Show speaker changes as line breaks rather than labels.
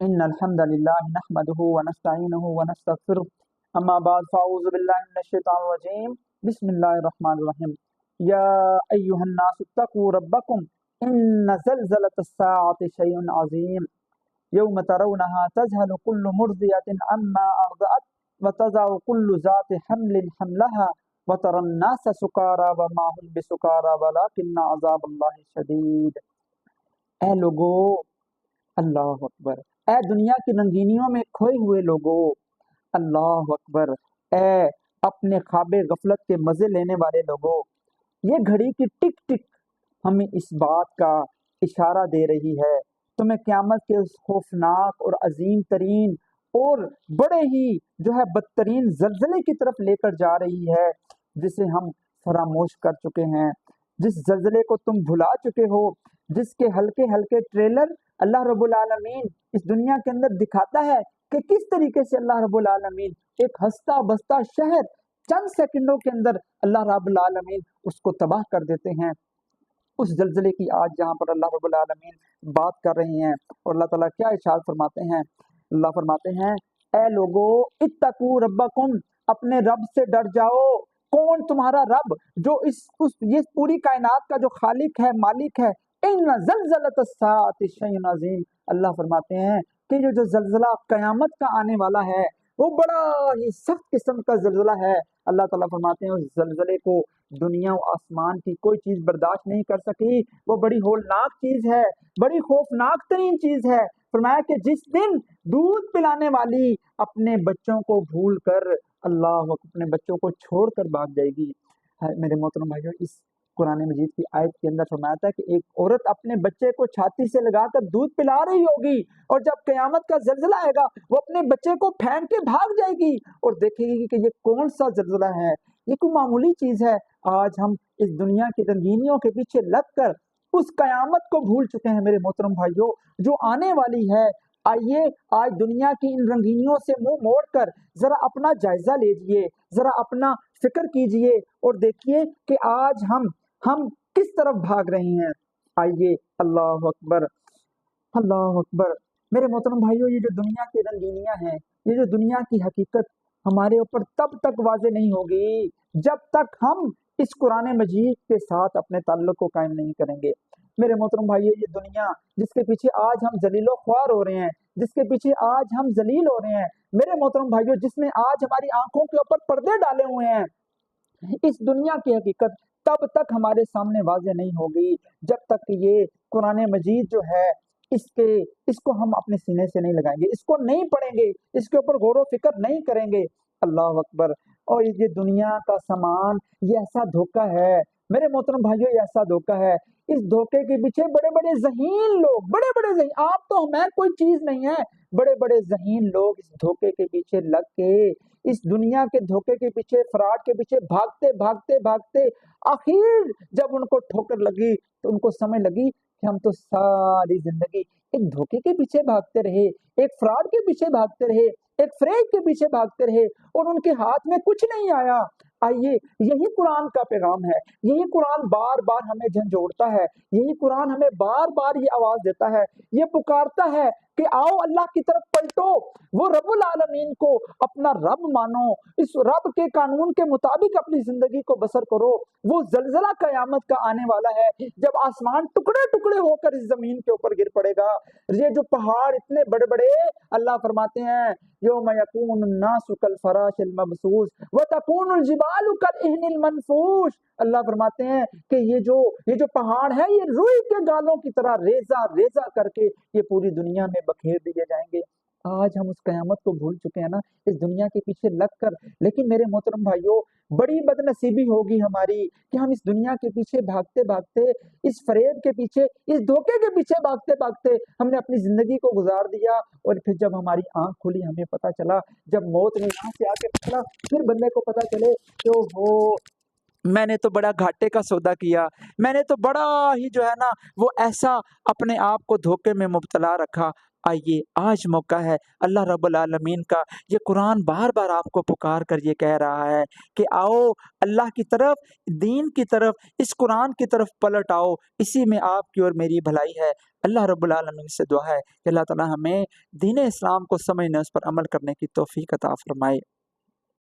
إن الحمد لله نحمده ونستعينه ونستغفره أما بعد فأعوذ بالله من الشيطان الرجيم بسم الله الرحمن الرحيم يا أيها الناس اتقوا ربكم إن زلزلة الساعة شيء عظيم يوم ترونها تذهل كل مرضية عما أرضعت وتضع كل ذات حمل حملها وترى الناس سكارى وما هم بسكارى ولكن عذاب الله شديد۔ اے لوگو، اللہ اکبر، اے دنیا کی رنگینیوں میں کھوئے ہوئے لوگو، اللہ اکبر، اے اپنے خواب غفلت کے مزے لینے والے لوگو، یہ گھڑی کی ٹک ٹک ہمیں اس بات کا اشارہ دے رہی ہے، تمہیں قیامت کے اس خوفناک اور عظیم ترین اور بڑے ہی جو ہے بدترین زلزلے کی طرف لے کر جا رہی ہے، جسے ہم فراموش کر چکے ہیں، جس زلزلے کو تم بھلا چکے ہو، جس کے ہلکے ہلکے ٹریلر اللہ رب العالمین اس دنیا کے اندر دکھاتا ہے کہ کس طریقے سے اللہ رب العالمین ایک ہستا بستا شہر چند سیکنڈوں کے اندر اللہ رب العالمین اس کو تباہ کر دیتے ہیں۔ اس زلزلے کی آج جہاں پر اللہ رب العالمین بات کر رہے ہیں، اور اللہ تعالیٰ کیا ارشاد فرماتے ہیں؟ اللہ فرماتے ہیں، اے لوگو اتقوا ربکم، اپنے رب سے ڈر جاؤ۔ کون؟ تمہارا رب، جو یہ پوری کائنات کا جو خالق ہے، مالک ہے۔ ان زلزلۃ الساعۃ شیء عظیم، اللہ فرماتے ہیں کہ یہ جو زلزلہ قیامت کا آنے والا ہے وہ بڑا ہی سخت قسم کا زلزلہ ہے۔ اللہ تعالیٰ فرماتے ہیں اس زلزلے کو دنیا و آسمان کی کوئی چیز برداشت نہیں کر سکی، وہ بڑی ہولناک چیز ہے، بڑی خوفناک ترین چیز ہے۔ فرمایا کہ جس دن دودھ پلانے والی اپنے بچوں کو بھول کر اللہ اپنے بچوں کو چھوڑ کر بھاگ جائے گی۔ میرے محترم بھائیو، اس قرآن مجید کی آیت کے اندر فرمایا تھا کہ ایک عورت اپنے بچے کو چھاتی سے لگا کر دودھ پلا رہی ہوگی، اور جب قیامت کا زلزلہ آئے گا وہ اپنے بچے کو پھینک کے بھاگ جائے گی اور دیکھے گی کہ یہ کون سا زلزلہ ہے، یہ کوئی معمولی چیز ہے۔ آج ہم اس دنیا کی رنگینیوں کے پیچھے لگ کر اس قیامت کو بھول چکے ہیں میرے محترم بھائیو، جو آنے والی ہے۔ آئیے آج دنیا کی ان رنگینیوں سے منہ موڑ کر ذرا اپنا جائزہ لیجئے، ذرا اپنا فکر کیجئے اور دیکھیے کہ آج ہم کس طرف بھاگ رہے ہیں۔ آئیے، اللہ اکبر، اللہ اکبر۔ میرے محترم بھائیو، یہ جو دنیا کی رنگینیاں ہیں، یہ جو دنیا کی حقیقت ہمارے اوپر تب تک واضح نہیں ہوگی جب تک ہم اس قرآن مجید کے ساتھ اپنے تعلق کو قائم نہیں کریں گے۔ میرے محترم بھائیو، یہ دنیا جس کے پیچھے آج ہم ذلیل و خوار ہو رہے ہیں، جس کے پیچھے آج ہم ذلیل ہو رہے ہیں، میرے محترم بھائیو، جس نے آج ہماری آنکھوں کے اوپر پردے ڈالے ہوئے ہیں، اس دنیا کی حقیقت تب تک ہمارے سامنے واضح نہیں ہوگی جب تک کہ یہ قرآن مجید جو ہے اس کو ہم اپنے سینے سے نہیں لگائیں گے، اس کو نہیں پڑھیں گے، اس کے اوپر غور و فکر نہیں کریں گے۔ اللہ اکبر۔ اور یہ دنیا کا سامان یہ ایسا دھوکہ ہے میرے محترم بھائیو، یہ ایسا دھوکہ ہے، اس دھوکے کے پیچھے بڑے بڑے ذہین لوگ، بڑے بڑے ذہین، آپ تو ہمیں کوئی چیز نہیں ہے، بڑے بڑے ذہین لوگ اس دھوکے کے پیچھے لگ کے، اس دنیا کے دھوکے کے پیچھے، فراڈ کے پیچھے بھاگتے بھاگتے بھاگتے آخر جب ان کو ٹھوکر لگی تو ان کو سمجھ لگی کہ ہم تو ساری زندگی ایک دھوکے کے پیچھے بھاگتے رہے، ایک فراڈ کے پیچھے بھاگتے رہے، ایک فریب کے پیچھے بھاگتے رہے، اور ان کے ہاتھ میں کچھ نہیں آیا۔ آئیے، یہی قرآن کا پیغام ہے، یہی قرآن بار بار ہمیں جھنجھوڑتا ہے، یہی قرآن ہمیں بار بار یہ آواز دیتا ہے، یہ پکارتا ہے کہ آؤ اللہ کی طرف پلٹو، وہ رب العالمین کو اپنا رب مانو، اس رب کے قانون کے مطابق اپنی زندگی کو بسر کرو۔ وہ زلزلہ قیامت کا آنے والا ہے جب آسمان ٹکڑے ٹکڑے ہو کر اس زمین کے اوپر گر پڑے گا، یہ جو پہاڑ اتنے بڑے بڑے، اللہ فرماتے ہیں یوم یکون الناس کالفراش المبثوث وتکون الجبال کالعہن المنفوش۔ اللہ فرماتے ہیں کہ یہ جو پہاڑ ہے یہ روئی کے گالوں کی طرح ریزہ ریزہ کر کے یہ پوری دنیا میں بکھیر دیے جائیں گے۔ آج ہم اس قیامت کو بھول چکے ہیں نا، اس دنیا کے پیچھے لگ کر۔ لیکن میرے محترم بھائیوں، بڑی بد نصیبی ہوگی ہماری کہ ہم اس دنیا کے پیچھے بھاگتے بھاگتے، اس فریب کے پیچھے، اس دھوکے کے پیچھے بھاگتے بھاگتے ہم نے اپنی زندگی کو گزار دیا، اور پھر جب ہماری آنکھ کھلی ہمیں پتا چلا، جب موت نے یہاں سے آ کے پکڑا، پھر بندے کو پتا چلے کہ اوہو، میں نے تو بڑا گھاٹے کا سودا کیا، میں نے تو بڑا ہی جو ہے نا وہ ایسا اپنے آپ کو دھوکے میں مبتلا رکھا۔ آئیے، آج موقع ہے، اللہ رب العالمین کا یہ قرآن بار بار آپ کو پکار کر یہ کہہ رہا ہے کہ آؤ اللہ کی طرف، دین کی طرف، اس قرآن کی طرف پلٹ آؤ، اسی میں آپ کی اور میری بھلائی ہے۔ اللہ رب العالمین سے دعا ہے کہ اللہ تعالی ہمیں دین اسلام کو سمجھنے، اس پر عمل کرنے کی توفیق عطا فرمائے۔